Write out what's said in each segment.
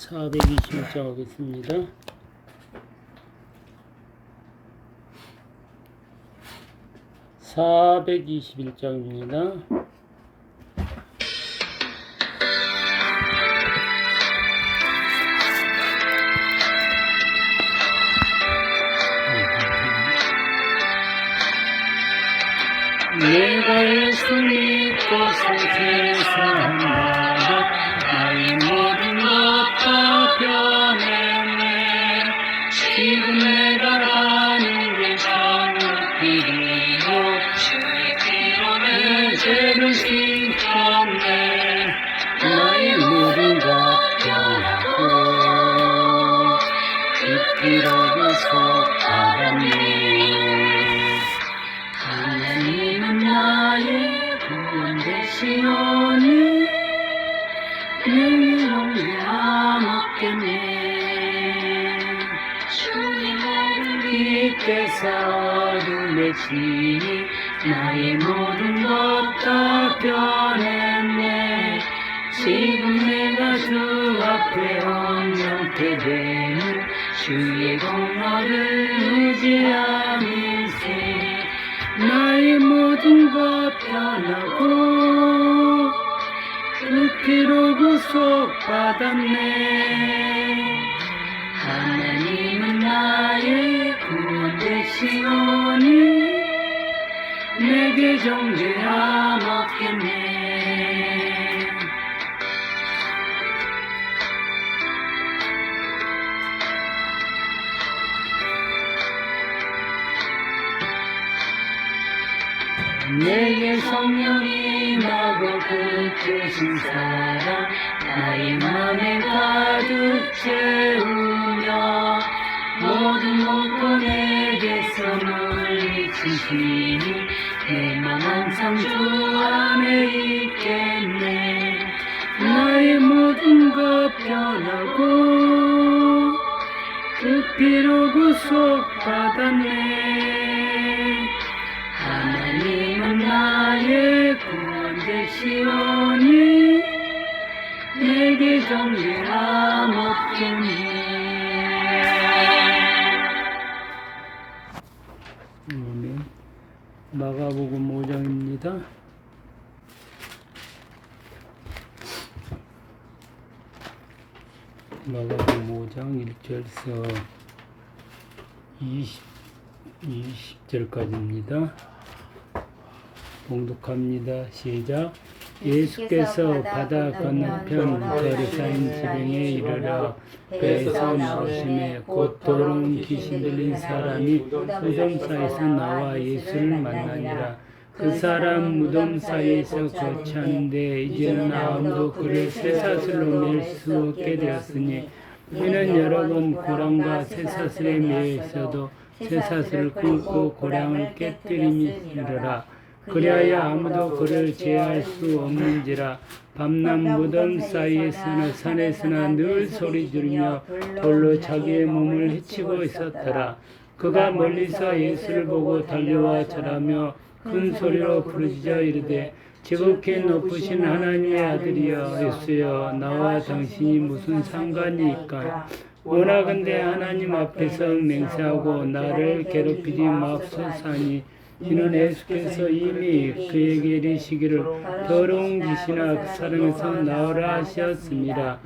421장 하겠습니다. (421장입니다) 내가 예수 믿고서 제사한다 나의 모든 것 다 변했네. 지금 내가 가는 길 천국길이요 주의 피로 내 죄를 씻었네. 나의 모든 것 변하고 그 피로 구속받았네. 하나님은 나의 구원 되시오니 내 영광 없겠네. 주님을 빛께서 어둠에 지니 나의 모든 것 다 변했네. 지금 내가 주 앞에 온전케 되는 주의 공로를 의지함일세. 나의 모든 것 변하고 그 피로 구속받았네. 하나님은 나의 구원 되시오니 내게 정죄함 없겠네. 내게 성령이 임하고 끝으신 사랑 나의 맘에 가득 채우며 모든 공포 내게서 물리치시니 내 맘 항상 주 안에 있겠네. 나의 모든 것 변하고 그 피로 구속받았네. 하나님은 나의 구원 되시오니 내게 정죄함 없겠네. 아멘. 마가복음 5장입니다. 마가복음 5장 1절에서 20절까지입니다. 봉독합니다. 시작. 예수께서 바다 건너편 거리사인 지병에 이르러 배에서 나오심에 곧 더러운 귀신 들린 사람이 무덤 사이에서 나와 예수를 만나니라. 그 사람 무덤 사이에서 거처하는데 이제는 아무도 그를 쇠사슬로 맬 수 없게 되었으니 이는 여러 번 고랑과 쇠사슬에 매여 있어도 쇠사슬을 끊고 고랑을 깨뜨림이니라. 그리하여 아무도 그를 제할 수 없는지라. 밤낮 무덤 사이에서나 산에서나 늘 소리 지르며 돌로 자기의 몸을 해치고 있었더라. 그가 멀리서 예수를 보고 달려와 절하며 큰 소리로 부르짖어 이르되 지극히 높으신 하나님의 아들이여 예수여 나와 당신이 무슨 상관이니까. 원하건대 하나님 앞에서 맹세하고 나를 괴롭히지 마옵소서하니 이는 예수께서 이미 그에게 이르시기를 더러운 귀신아 그 사람에서 나오라 하셨습니다.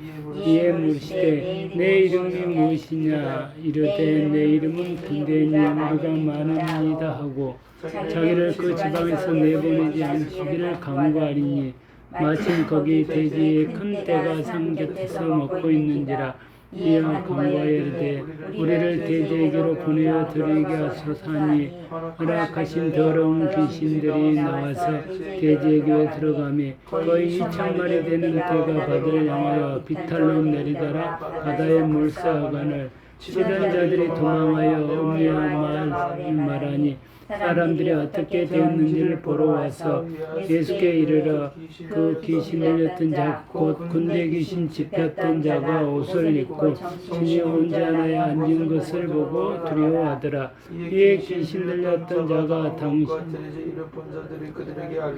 이에 물으시되 내 이름이 무엇이냐. 이르되 내 이름은 군대니 우리가 많음이다 하고 자기를 그 지방에서 내보내지 않으시기를 간구하리니 마침 거기 돼지의 큰 떼가 산 곁에서 먹고 있는지라. 이어 간구하여 이르되 우리를 돼지에게로 보내어 들이게 하소서 하니 허락하신 더러운 귀신들이 나와서 돼지에게 들어가매 거의 2,000마리 되는 떼가 바다를 향하여 비탈로 내리더라. 바다에 몰사하거늘 치던 자들이 도망하여 음미한 말하니 사람들이 어떻게 되었는지를 보러 와서 예수께 이르러 그 귀신 들렸던 자 곧 군대 귀신 집혔던 자가 옷을 입고 신이 혼자 하나에 앉은 것을 보고 두려워하더라. 이에 귀신 들렸던 자가 당신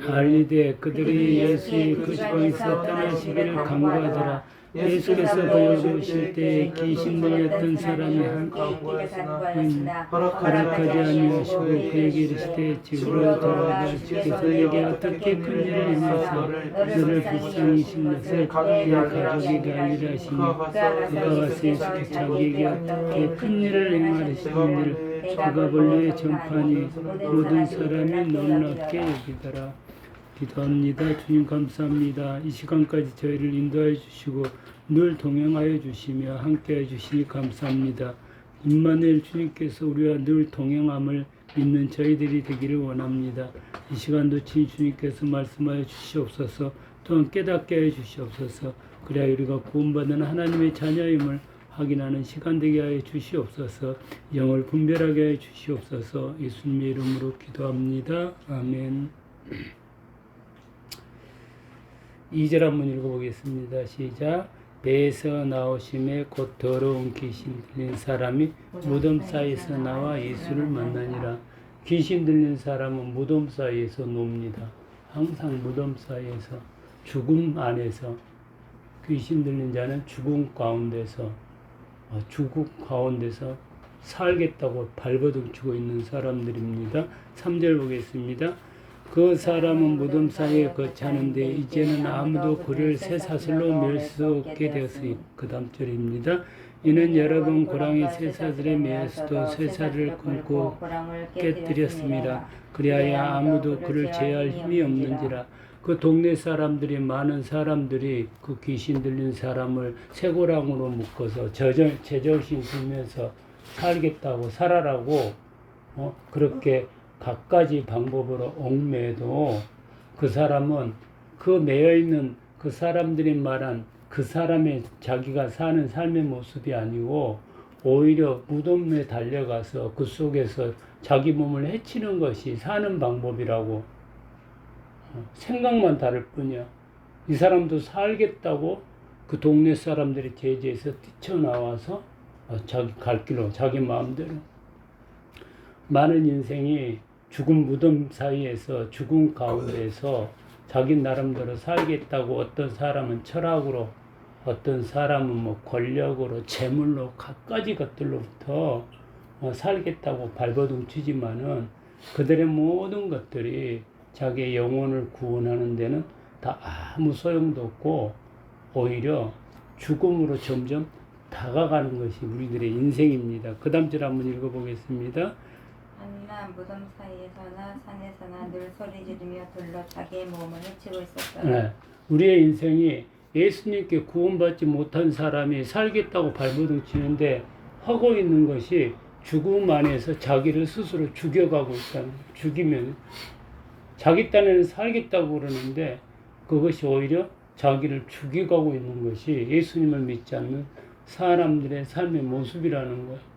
알리되 그들이 예수의 그 지방에서 떠나시기를 간구하더라. 예수께서 보여주실 때 귀신 들렸던 사람이 허락하지 아니하시고 그에게 이르시되 집으로 돌아가 주께서 내게 어떻게 큰 일을 행하사 너를 불쌍히 여신 것을 내 가족에게 알리라시니 그가 와서 예수께 자기에게 어떻게 큰 일을 행하시는지를 그가 본래 전파니 모든 사람이 놀랍게 여기더라. 기도합니다. 주님 감사합니다. 이 시간까지 저희를 인도해 주시고 늘 동행하여 주시며 함께해 주시니 감사합니다. 임마누엘 주님께서 우리와 늘 동행함을 믿는 저희들이 되기를 원합니다. 이 시간도 주님께서 말씀하여 주시옵소서. 또한 깨닫게 해 주시옵소서. 그래야 우리가 구원받은 하나님의 자녀임을 확인하는 시간 되게 하여 주시옵소서. 영을 분별하게 해 주시옵소서. 예수님의 이름으로 기도합니다. 아멘. 2절 한번 읽어보겠습니다. 시작. 배에서 나오심에 곧 더러운 귀신 들린 사람이 무덤 사이에서 나와 예수를 만나니라. 귀신 들린 사람은 무덤 사이에서 놉니다. 항상 무덤 사이에서, 죽음 안에서, 귀신 들린 자는 죽음 가운데서 살겠다고 발버둥치고 있는 사람들입니다. 3절 보겠습니다. 그 사람은 무덤 사이에 거처하는데 이제는 아무도 그를 쇠사슬로 맬 수 없게 되었으니 그 다음 절입니다. 이는 여러 번 고랑이 쇠사슬에 매어서도 쇠사슬을 끊고 깨뜨렸습니다. 그리하여 아무도 그를 제할 힘이 없는지라. 그 동네 사람들이 많은 사람들이 그 귀신 들린 사람을 쇠고랑으로 묶어서 제정신 들면서 살겠다고 살아라고 그렇게 갖가지 방법으로 얽매도 그 사람은 그 매여있는 그 사람들이 말한 그 사람의 자기가 사는 삶의 모습이 아니고 오히려 무덤에 달려가서 그 속에서 자기 몸을 해치는 것이 사는 방법이라고 생각만 다를 뿐이야. 이 사람도 살겠다고 그 동네 사람들이 제지에서 뛰쳐나와서 자기 갈 길로 자기 마음대로 많은 인생이 죽은 무덤 사이에서 죽음 가운데에서 자기 나름대로 살겠다고 어떤 사람은 철학으로 어떤 사람은 뭐 권력으로 재물로 갖가지 것들로부터 살겠다고 발버둥 치지만은 그들의 모든 것들이 자기의 영혼을 구원하는 데는 다 아무 소용도 없고 오히려 죽음으로 점점 다가가는 것이 우리들의 인생입니다. 그 다음 절 한번 읽어보겠습니다. 한나 무덤 사이에서나 산에서나 늘 소리 지르며 돌로 자기의 몸을 해치고 있었어요. 네, 우리의 인생이 예수님께 구원받지 못한 사람이 살겠다고 발버둥 치는데 하고 있는 것이 죽음 안에서 자기를 스스로 죽여가고 있다는 거예요. 죽이면 자기 딴에는 살겠다고 그러는데 그것이 오히려 자기를 죽여가고 있는 것이 예수님을 믿지 않는 사람들의 삶의 모습이라는 거예요.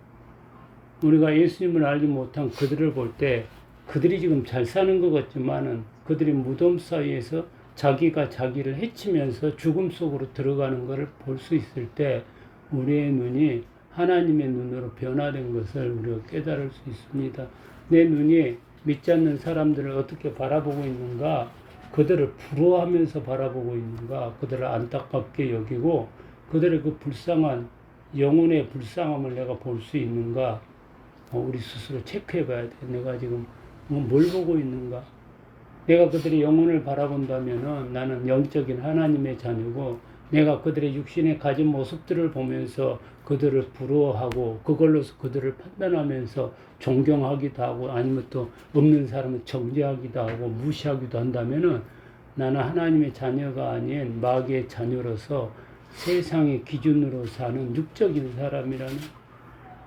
우리가 예수님을 알지 못한 그들을 볼 때 그들이 지금 잘 사는 것 같지만은 그들이 무덤 사이에서 자기가 자기를 해치면서 죽음 속으로 들어가는 것을 볼 수 있을 때 우리의 눈이 하나님의 눈으로 변화된 것을 우리가 깨달을 수 있습니다. 내 눈이 믿지 않는 사람들을 어떻게 바라보고 있는가, 그들을 부러워하면서 바라보고 있는가, 그들을 안타깝게 여기고 그들의 그 불쌍한 영혼의 불쌍함을 내가 볼 수 있는가, 우리 스스로 체크해 봐야 돼. 내가 지금 뭘 보고 있는가. 내가 그들의 영혼을 바라본다면은 나는 영적인 하나님의 자녀고 내가 그들의 육신에 가진 모습들을 보면서 그들을 부러워하고 그걸로서 그들을 판단하면서 존경하기도 하고 아니면 또 없는 사람을 정죄하기도 하고 무시하기도 한다면은 나는 하나님의 자녀가 아닌 마귀의 자녀로서 세상의 기준으로 사는 육적인 사람이라는,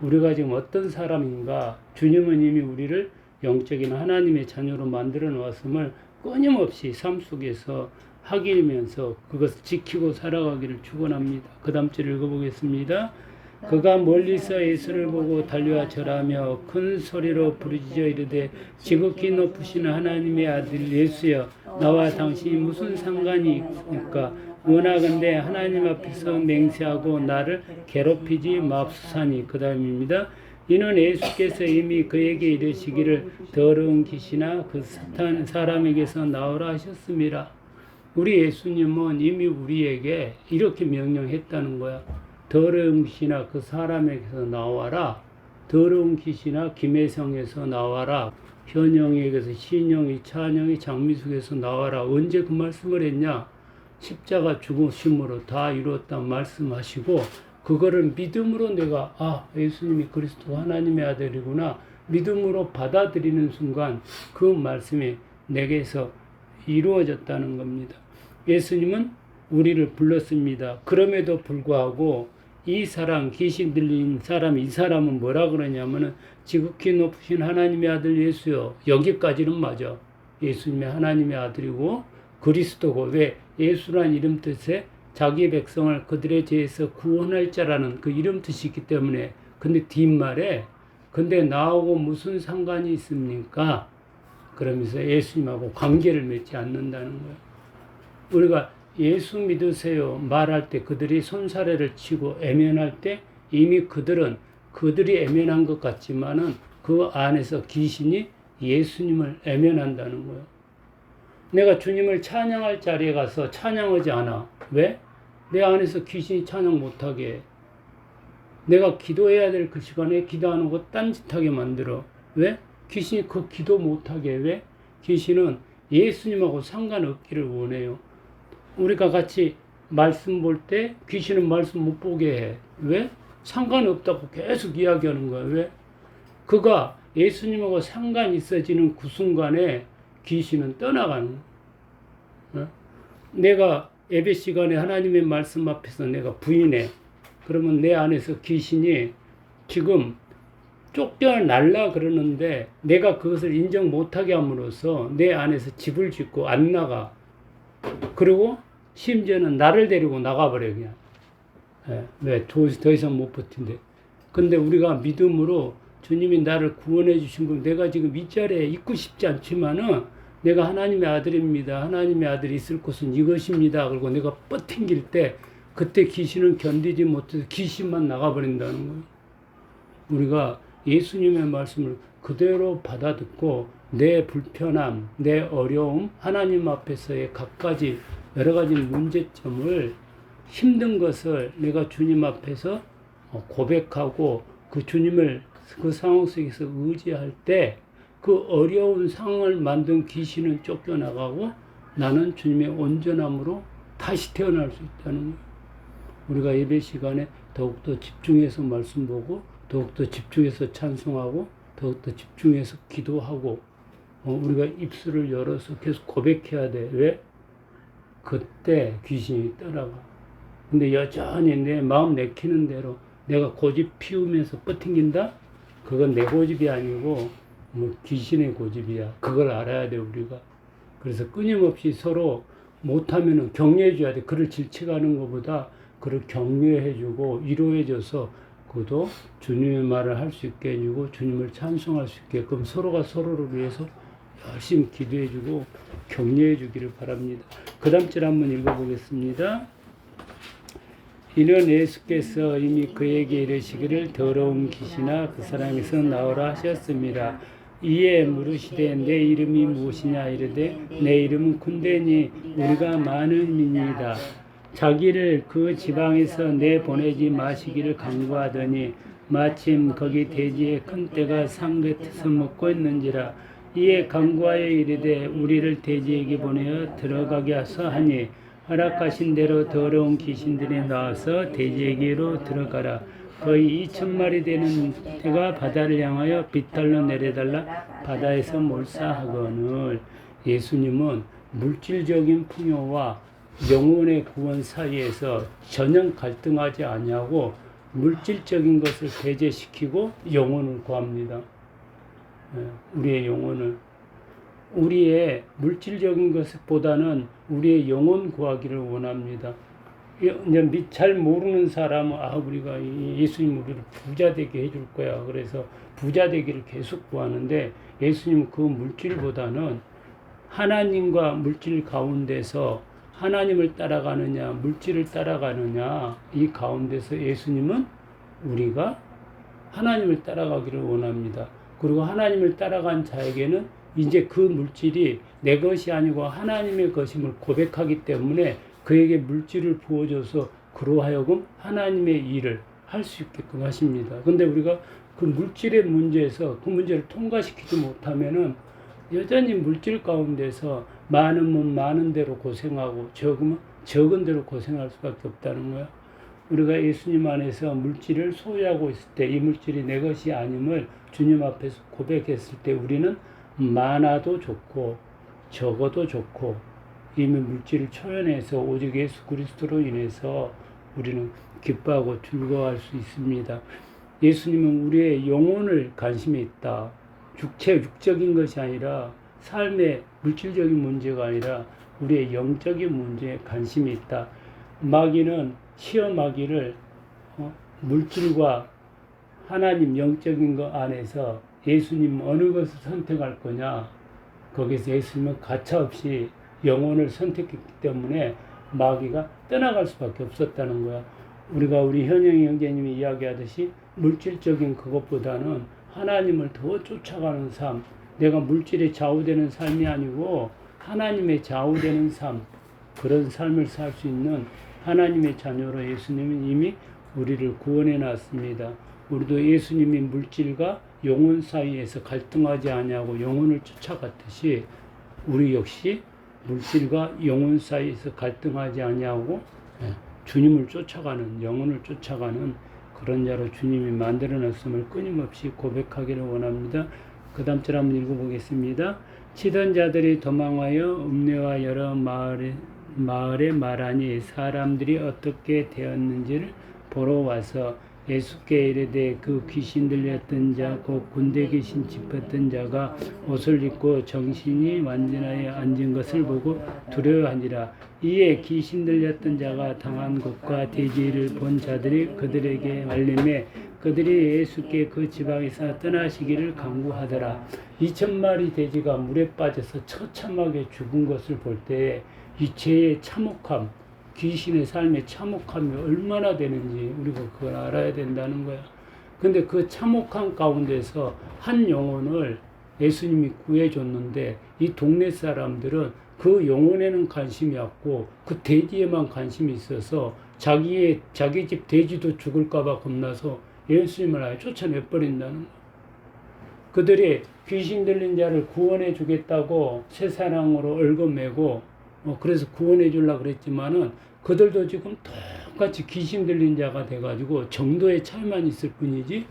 우리가 지금 어떤 사람인가, 주님은 이미 우리를 영적인 하나님의 자녀로 만들어 놓았음을 끊임없이 삶 속에서 확인하면서 그것을 지키고 살아가기를 축원합니다. 그 다음 절 읽어보겠습니다. 그가 멀리서 예수를 보고 달려와 절하며 큰 소리로 부르짖어 이르되 지극히 높으신 하나님의 아들 예수여, 나와 당신이 무슨 상관이 있습니까? 원하건대 하나님 앞에서 맹세하고 나를 괴롭히지 맙소사니. 그 다음입니다. 이는 예수께서 이미 그에게 이르시기를 더러운 귀신아 그 사탄 사람에게서 나오라 하셨습니다. 우리 예수님은 이미 우리에게 이렇게 명령했다는 거야. 더러운 귀신아 그 사람에게서 나와라. 더러운 귀신아 김혜성에서 나와라. 현영에게서 신영이 찬영이 장미숙에서 나와라. 언제 그 말씀을 했냐? 십자가 죽으심으로 다 이루었다 말씀하시고 그거를 믿음으로 내가 예수님이 그리스도 하나님의 아들이구나 믿음으로 받아들이는 순간 그 말씀이 내게서 이루어졌다는 겁니다. 예수님은 우리를 불렀습니다. 그럼에도 불구하고 이 사람 귀신 들린 사람 이 사람은 뭐라 그러냐면은 지극히 높으신 하나님의 아들 예수요. 여기까지는 맞아. 예수님의 하나님의 아들이고 그리스도고 왜 예수란 이름 뜻에 자기 백성을 그들의 죄에서 구원할 자라는 그 이름 뜻이 있기 때문에 근데 뒷말에 근데 나하고 무슨 상관이 있습니까? 그러면서 예수님하고 관계를 맺지 않는다는 거예요. 우리가 예수 믿으세요 말할 때 그들이 손사래를 치고 애면할 때 이미 그들이 애면한 것 같지만은 그 안에서 귀신이 예수님을 애면한다는 거예요. 내가 주님을 찬양할 자리에 가서 찬양하지 않아. 왜? 내 안에서 귀신이 찬양 못하게 해. 내가 기도해야 될 그 시간에 기도하는 거 딴짓하게 만들어. 왜? 귀신이 그 기도 못하게 해. 왜? 귀신은 예수님하고 상관없기를 원해요. 우리가 같이 말씀 볼 때 귀신은 말씀 못 보게 해. 왜? 상관없다고 계속 이야기하는 거야. 왜? 그가 예수님하고 상관 있어지는 그 순간에 귀신은 떠나가는 거야. 내가 예배 시간에 하나님의 말씀 앞에서 내가 부인해. 그러면 내 안에서 귀신이 지금 쫓겨날라 그러는데 내가 그것을 인정 못하게 함으로써 내 안에서 집을 짓고 안 나가. 그리고 심지어는 나를 데리고 나가버려 그냥. 왜? 더 이상 못 버틴대. 근데 우리가 믿음으로 주님이 나를 구원해 주신 거 내가 지금 이 자리에 있고 싶지 않지만은 내가 하나님의 아들입니다. 하나님의 아들이 있을 곳은 이것입니다. 그리고 내가 뻗팅길 때 그때 귀신은 견디지 못해서 귀신만 나가버린다는 거예요. 우리가 예수님의 말씀을 그대로 받아듣고 내 불편함, 내 어려움, 하나님 앞에서의 각가지 여러 가지 문제점을 힘든 것을 내가 주님 앞에서 고백하고 그 주님을 그 상황 속에서 의지할 때 그 어려운 상황을 만든 귀신은 쫓겨나가고 나는 주님의 온전함으로 다시 태어날 수 있다는 거예요. 우리가 예배 시간에 더욱더 집중해서 말씀 보고 더욱더 집중해서 찬송하고 더욱더 집중해서 기도하고 우리가 입술을 열어서 계속 고백해야 돼. 왜? 그때 귀신이 떠나가. 근데 여전히 내 마음 내키는 대로 내가 고집 피우면서 뻗팅긴다? 그건 내 고집이 아니고 귀신의 고집이야. 그걸 알아야 돼 우리가. 그래서 끊임없이 서로 못하면은 격려해줘야 돼. 그를 질책하는 것보다 그를 격려해주고 위로해줘서 그도 주님의 말을 할 수 있게 해주고 주님을 찬송할 수 있게끔 서로가 서로를 위해서 열심히 기도해주고 격려해주기를 바랍니다. 그 다음 절 한번 읽어보겠습니다. 이는 예수께서 이미 그에게 이르시기를 더러운 귀신아 그 사람에서 나오라 하셨습니다. 이에 물으시되 내 이름이 무엇이냐 이르되 내 이름은 군대니 우리가 많음이니이다. 자기를 그 지방에서 내보내지 마시기를 간구하더니 마침 거기 대지에 큰 떼가 상뱉어서 먹고 있는지라. 이에 간구하여 이르되 우리를 대지에게 보내어 들어가게 하사 하니 허락하신 대로 더러운 귀신들이 나와서 대지에게로 들어가라. 거의 2,000마리 되는 떼가 바다를 향하여 빗달로 내려달라 바다에서 몰사하거늘. 예수님은 물질적인 풍요와 영혼의 구원 사이에서 전혀 갈등하지 아니하고 물질적인 것을 배제시키고 영혼을 구합니다. 우리의 영혼을. 우리의 물질적인 것보다는 우리의 영혼 구하기를 원합니다. 이제 잘 모르는 사람은 우리가 예수님 우리를 부자 되게 해줄 거야. 그래서 부자 되기를 계속 구하는데 예수님은 그 물질보다는 하나님과 물질 가운데서 하나님을 따라가느냐 물질을 따라가느냐 이 가운데서 예수님은 우리가 하나님을 따라가기를 원합니다. 그리고 하나님을 따라간 자에게는 이제 그 물질이 내 것이 아니고 하나님의 것임을 고백하기 때문에 그에게 물질을 부어줘서 그로 하여금 하나님의 일을 할 수 있게끔 하십니다. 근데 우리가 그 물질의 문제에서 그 문제를 통과시키지 못하면은 여전히 물질 가운데서 많으면 많은 대로 고생하고 적으면 적은 대로 고생할 수밖에 없다는 거야. 우리가 예수님 안에서 물질을 소유하고 있을 때 이 물질이 내 것이 아님을 주님 앞에서 고백했을 때 우리는 많아도 좋고 적어도 좋고 이미 물질을 초연해서 오직 예수 그리스도로 인해서 우리는 기뻐하고 즐거워할 수 있습니다. 예수님은 우리의 영혼을 관심이 있다. 육적인 것이 아니라 삶의 물질적인 문제가 아니라 우리의 영적인 문제에 관심이 있다. 마귀는 시험하기를 물질과 하나님 영적인 것 안에서 예수님 어느 것을 선택할 거냐, 거기서 예수님은 가차없이 영혼을 선택했기 때문에 마귀가 떠나갈 수밖에 없었다는 거야. 우리가 우리 현영이 형제님이 이야기하듯이 물질적인 그것보다는 하나님을 더 쫓아가는 삶, 내가 물질에 좌우되는 삶이 아니고 하나님의 좌우되는 삶, 그런 삶을 살 수 있는 하나님의 자녀로 예수님은 이미 우리를 구원해 놨습니다. 우리도 예수님이 물질과 영혼 사이에서 갈등하지 아니하고 영혼을 쫓아갔듯이 우리 역시 물질과 영혼 사이에서 갈등하지 아니하고 주님을 쫓아가는, 영혼을 쫓아가는 그런 자로 주님이 만들어 놨음을 끊임없이 고백하기를 원합니다. 그 다음 절 한번 읽어보겠습니다. 치던 자들이 도망하여 읍내와 여러 마을에 말하니 사람들이 어떻게 되었는지를 보러 와서 예수께 이르되 그 귀신 들렸던 자 곧 군대 귀신 짚었던 자가 옷을 입고 정신이 완전하여 앉은 것을 보고 두려워하니라. 이에 귀신 들렸던 자가 당한 것과 대지를 본 자들이 그들에게 알림해 그들이 예수께 그 지방에서 떠나시기를 간구하더라. 2,000마리 돼지가 물에 빠져서 처참하게 죽은 것을 볼 때 이 죄의 참혹함, 귀신의 삶의 참혹함이 얼마나 되는지 우리가 그걸 알아야 된다는 거야. 근데 그 참혹함 가운데서 한 영혼을 예수님이 구해줬는데 이 동네 사람들은 그 영혼에는 관심이 없고 그 돼지에만 관심이 있어서 자기 집 돼지도 죽을까봐 겁나서 예수님을 아예 쫓아내버린다는 거야. 그들이 귀신 들린 자를 구원해 주겠다고 새사랑으로 얽어매고 그래서 구원해 주려고 그랬지만은 그들도 지금 똑같이 귀신 들린 자가 돼가지고 정도의 차이만 있을 뿐이지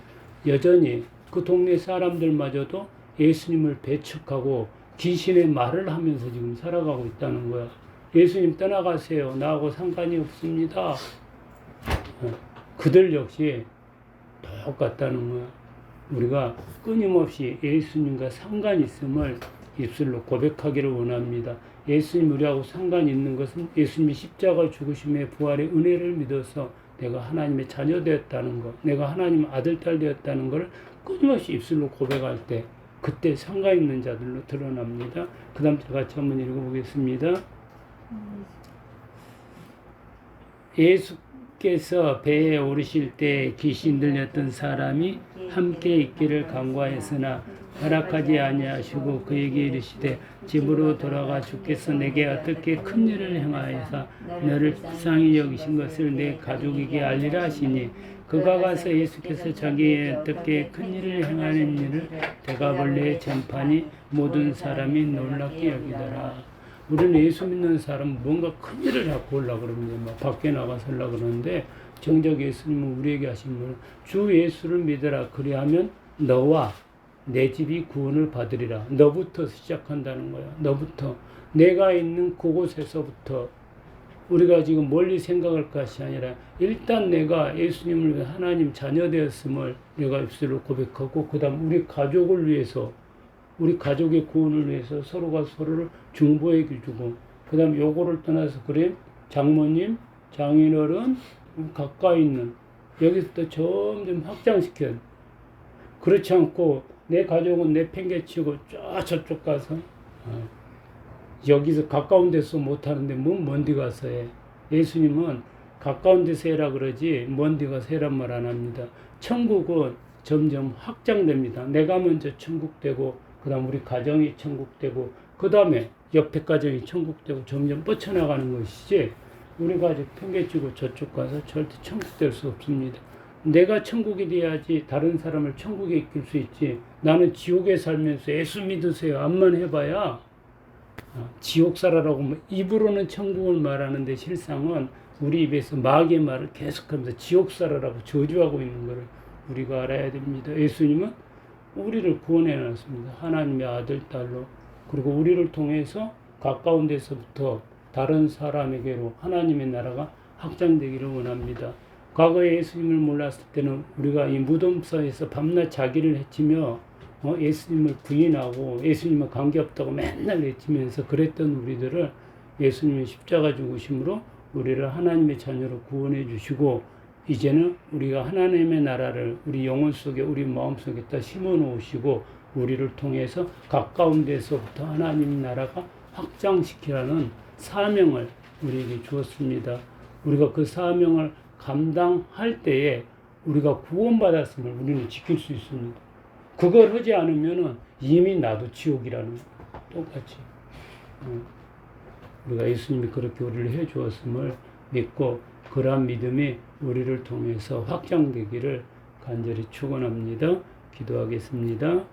여전히 그 동네 사람들마저도 예수님을 배척하고 귀신의 말을 하면서 지금 살아가고 있다는 거야. 예수님 떠나가세요. 나하고 상관이 없습니다. 그들 역시 똑같다는 거야. 우리가 끊임없이 예수님과 상관 있음을 입술로 고백하기를 원합니다. 예수님 우리하고 상관이 있는 것은 예수님이 십자가 죽으심의 부활의 은혜를 믿어서 내가 하나님의 자녀 되었다는 것, 내가 하나님의 아들, 딸 되었다는 것을 끊임없이 입술로 고백할 때 그때 상관 있는 자들로 드러납니다. 그 다음 같이 한번 읽어보겠습니다. 예수께서 배에 오르실 때 귀신 들렸던 사람이 함께 있기를 간구하였으나 허락하지 아니하시고 그에게 이르시되 집으로 돌아가 주께서 내게 어떻게 큰 일을 행하여서 너를 불쌍히 여기신 것을 내 가족에게 알리라 하시니 그가 가서 예수께서 자기의 어떻게 큰 일을 행하는 일을 대가벌레에 전파니 모든 사람이 놀랍게 여기더라. 우리는 예수 믿는 사람은 뭔가 큰 일을 갖고 오려고 그러는데 막 밖에 나가서 오려고 그러는데 정작 예수님은 우리에게 하신 말 주 예수를 믿어라. 그리하면 너와 내 집이 구원을 받으리라. 너부터 시작한다는 거야. 너부터. 내가 있는 그곳에서부터 우리가 지금 멀리 생각할 것이 아니라 일단 내가 예수님을 위해 하나님 자녀 되었음을 내가 입술로 고백하고 그 다음 우리 가족을 위해서 우리 가족의 구원을 위해서 서로가 서로를 중보해 주고 그 다음 요거를 떠나서 그래 장모님, 장인어른 가까이 있는 여기서부터 점점 확장시켜. 그렇지 않고 내 가족은 내팽개치고 쫙 저쪽 가서 여기서 가까운 데서 못하는데 먼 데 가서 해. 예수님은 가까운 데서 해라 그러지 먼 데 가서 해란 말 안 합니다. 천국은 점점 확장됩니다. 내가 먼저 천국 되고 그 다음 우리 가정이 천국되고, 그 다음에 옆에 가정이 천국되고 점점 뻗쳐나가는 것이지, 우리가 아직 팽개치고 저쪽 가서 절대 천국 될 수 없습니다. 내가 천국이 돼야지 다른 사람을 천국에 이끌 수 있지. 나는 지옥에 살면서 예수 믿으세요 암만 해봐야 지옥 살아라고 입으로는 천국을 말하는데 실상은 우리 입에서 마귀의 말을 계속하면서 지옥 살아라고 저주하고 있는 것을 우리가 알아야 됩니다. 예수님은 우리를 구원해 놨습니다. 하나님의 아들, 딸로. 그리고 우리를 통해서 가까운 데서부터 다른 사람에게로 하나님의 나라가 확장되기를 원합니다. 과거에 예수님을 몰랐을 때는 우리가 이 무덤사에서 밤낮 자기를 해치며 예수님을 부인하고 예수님은 관계없다고 맨날 외치면서 그랬던 우리들을 예수님의 십자가 죽으심으로 우리를 하나님의 자녀로 구원해 주시고, 이제는 우리가 하나님의 나라를 우리 영혼 속에, 우리 마음 속에 다 심어 놓으시고 우리를 통해서 가까운 데서부터 하나님 나라가 확장시키라는 사명을 우리에게 주었습니다. 우리가 그 사명을 감당할 때에 우리가 구원받았음을 우리는 지킬 수 있습니다. 그걸 하지 않으면 이미 나도 지옥이라는 거예요. 똑같이. 우리가 예수님이 그렇게 우리를 해 주었음을 믿고, 그러한 믿음이 우리를 통해서 확장되기를 간절히 축원합니다. 기도하겠습니다.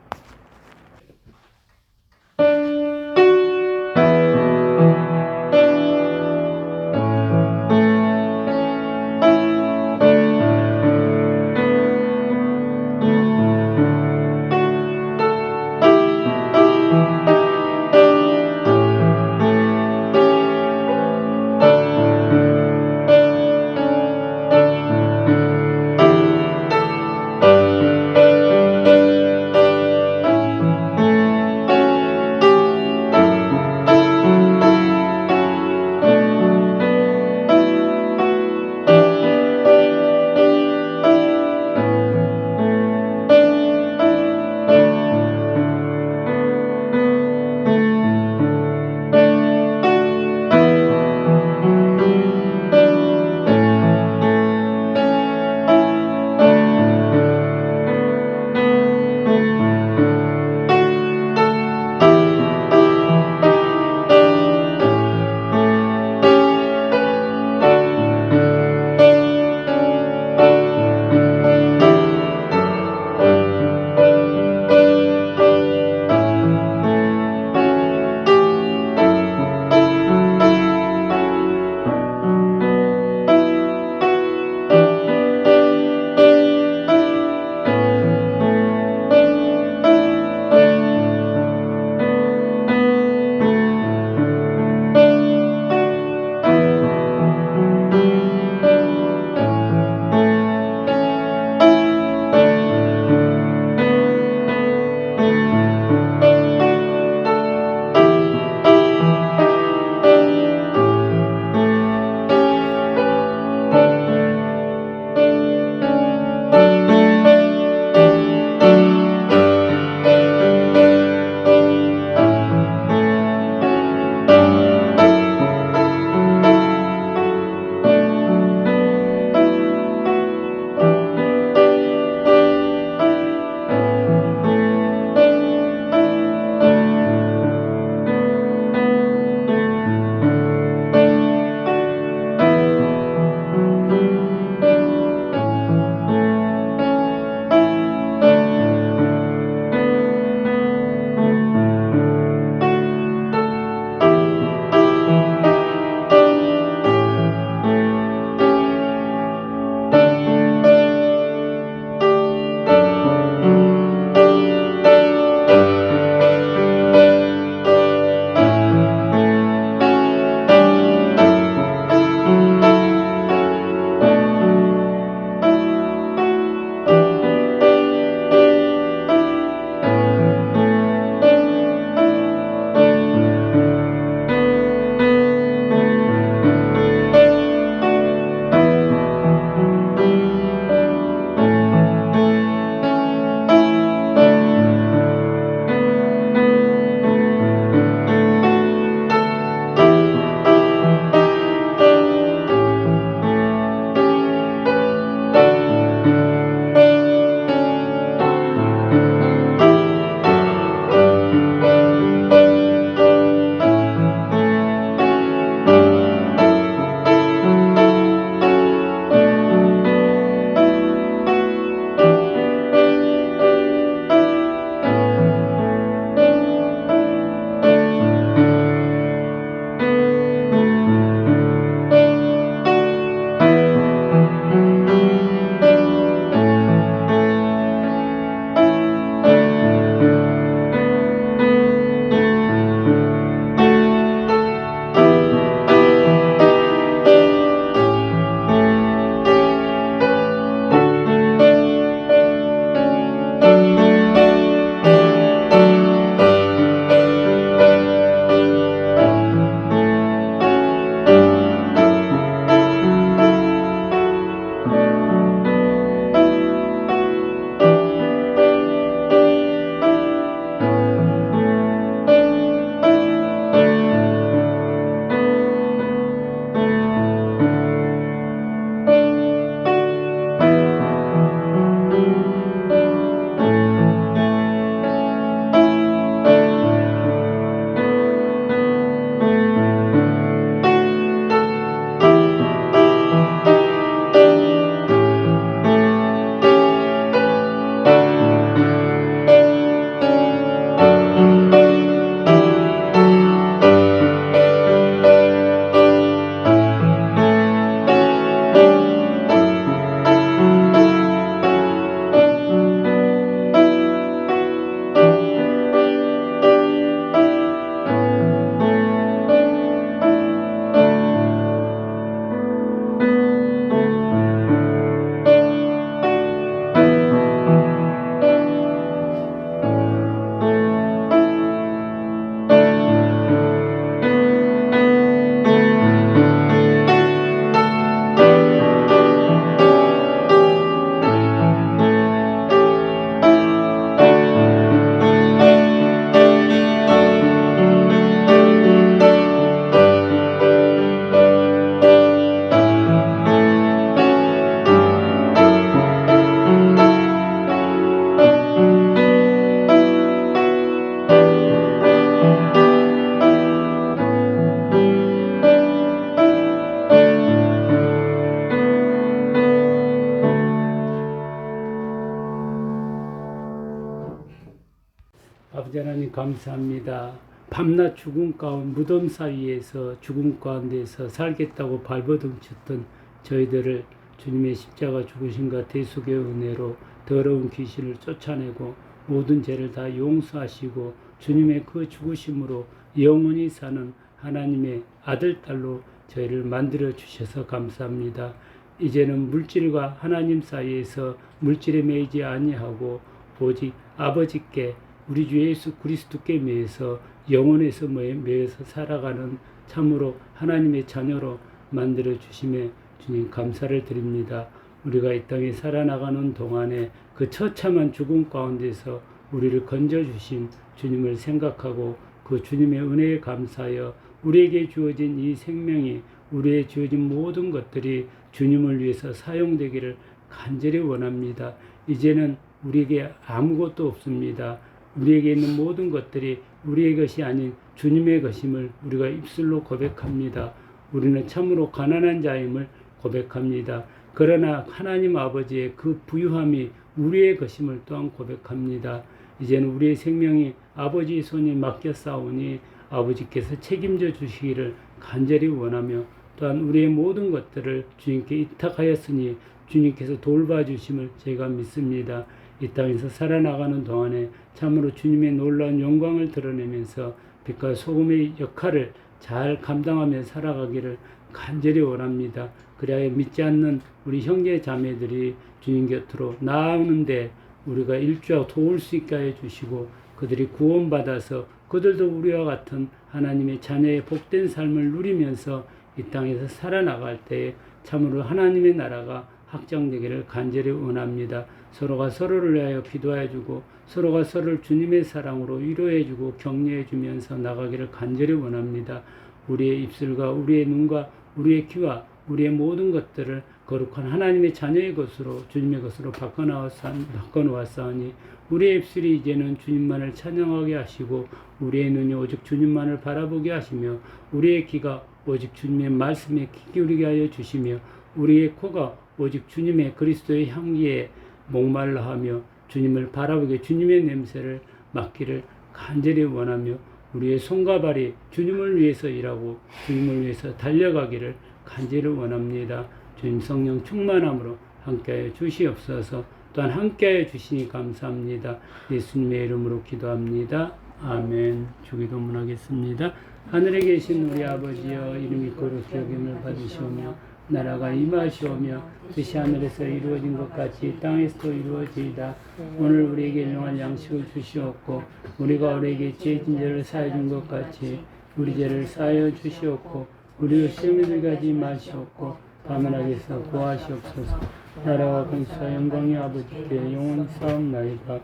아버지 하나님 감사합니다. 밤낮 죽음 가운데 무덤 사이에서 죽음 가운데서 살겠다고 발버둥쳤던 저희들을 주님의 십자가 죽으심과 대속의 은혜로 더러운 귀신을 쫓아내고 모든 죄를 다 용서하시고 주님의 그 죽으심으로 영원히 사는 하나님의 아들 딸로 저희를 만들어 주셔서 감사합니다. 이제는 물질과 하나님 사이에서 물질에 매이지 아니하고 오직 아버지께 우리 주 예수 그리스도께 매여서 영혼에서 매여서 살아가는 참으로 하나님의 자녀로 만들어 주심에 주님 감사를 드립니다. 우리가 이 땅에 살아나가는 동안에 그 처참한 죽음 가운데서 우리를 건져주신 주님을 생각하고 그 주님의 은혜에 감사하여 우리에게 주어진 이 생명이 우리에게 주어진 모든 것들이 주님을 위해서 사용되기를 간절히 원합니다. 이제는 우리에게 아무것도 없습니다. 우리에게 있는 모든 것들이 우리의 것이 아닌 주님의 것임을 우리가 입술로 고백합니다. 우리는 참으로 가난한 자임을 고백합니다. 그러나 하나님 아버지의 그 부유함이 우리의 것임을 또한 고백합니다. 이제는 우리의 생명이 아버지의 손에 맡겼사오니 아버지께서 책임져 주시기를 간절히 원하며 또한 우리의 모든 것들을 주님께 위탁하였으니 주님께서 돌봐주심을 제가 믿습니다. 이 땅에서 살아나가는 동안에 참으로 주님의 놀라운 영광을 드러내면서 빛과 소금의 역할을 잘 감당하며 살아가기를 간절히 원합니다. 그래야 믿지 않는 우리 형제 자매들이 주님 곁으로 나아오는데 우리가 일주하고 도울 수 있게 해 주시고 그들이 구원받아서 그들도 우리와 같은 하나님의 자녀의 복된 삶을 누리면서 이 땅에서 살아나갈 때에 참으로 하나님의 나라가 확장되기를 간절히 원합니다. 서로가 서로를 위하여 기도해 주고 서로가 서로를 주님의 사랑으로 위로해 주고 격려해 주면서 나가기를 간절히 원합니다. 우리의 입술과 우리의 눈과 우리의 귀와 우리의 모든 것들을 거룩한 하나님의 자녀의 것으로 주님의 것으로 바꿔놓았사오니 우리의 입술이 이제는 주님만을 찬양하게 하시고 우리의 눈이 오직 주님만을 바라보게 하시며 우리의 귀가 오직 주님의 말씀에 귀 기울이게 하여 주시며 우리의 코가 오직 주님의 그리스도의 향기에 목말라 하며 주님을 바라보게 주님의 냄새를 맡기를 간절히 원하며 우리의 손과 발이 주님을 위해서 일하고 주님을 위해서 달려가기를 간절히 원합니다. 주님 성령 충만함으로 함께하여 주시옵소서. 또한 함께하여 주시니 감사합니다. 예수님의 이름으로 기도합니다. 아멘. 주기도문 하겠습니다. 하늘에 계신 우리 아버지여 이름이 거룩히 여김을 받으시오며 나라가 임하시오며 뜻이 하늘에서 이루어진 것 같이 땅에서도 이루어지이다. 오늘 우리에게 일용할 양식을 주시옵고 우리가 우리에게 죄진 죄를 사해 준 것 같이 우리 죄를 사하여 주시옵고 우리를 시험에 들게 하지 마시옵고 다만 악에서 구하시옵소서. 나라와 권세와 영광이 아버지께 영원히 사옵나이다.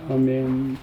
아멘.